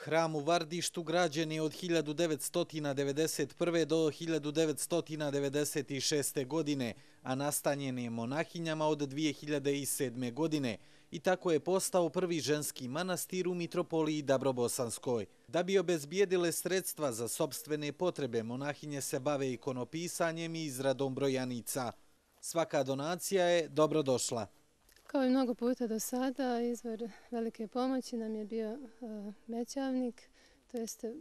Hram u Vardištu građen je od 1991. do 1996. godine, a nastanjen je monahinjama od 2007. godine i tako je postao prvi ženski manastir u mitropoliji Dabrobosanskoj. Da bi obezbijedile sredstva za sopstvene potrebe, monahinje se bave ikonopisanjem i izradom brojanica. Svaka donacija je dobrodošla. Kao i mnogo puta do sada, izvor velike pomoći nam je bio Mećavnik, to jeste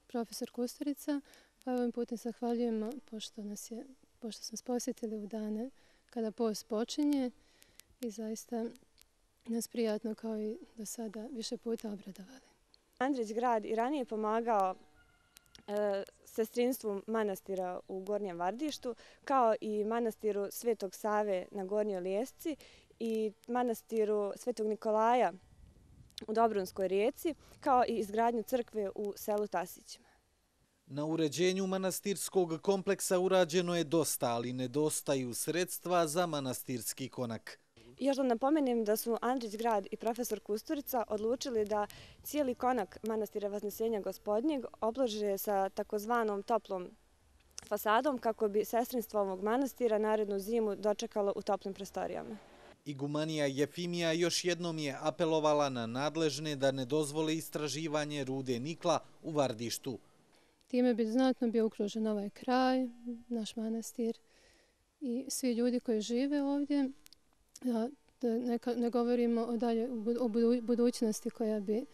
profesor Kusturica. Pa ovim putem zahvaljujemo pošto smo nas posjetili u dane kada post počinje i zaista nas prijatno kao i do sada više puta obradovali. Andrić grad i ranije pomagao sestrinstvu manastira u Gornjem Vardištu, kao i manastiru Svetog Save na Gornjoj Lijesci i manastiru Svetog Nikolaja u Dobrunskoj Rijeci, kao i izgradnju crkve u selu Tasićima. Na uređenju manastirskog kompleksa urađeno je dosta, ali nedostaju sredstva za manastirski konak. Još da napomenem da su Andrić grad i profesor Kusturica odlučili da cijeli konak manastira Vaznesenja Gospodnjeg oblože sa takozvanom toplom fasadom kako bi sestrinstvo ovog manastira narednu zimu dočekalo u toplim prostorijama. Igumanija Jefimija još jednom je apelovala na nadležne da ne dozvole istraživanje rude nikla u Vardištu. Time bi znatno bio ugrožen ovaj kraj, naš manastir i svi ljudi koji žive ovdje. Ne govorimo o budućnosti koja bi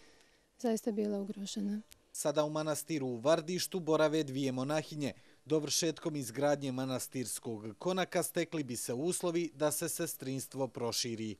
zaista bila ugrožena. Sada u manastiru u Vardištu borave dvije monahinje. Dovršetkom izgradnje manastirskog konaka stekli bi se uslovi da se sestrinstvo proširi.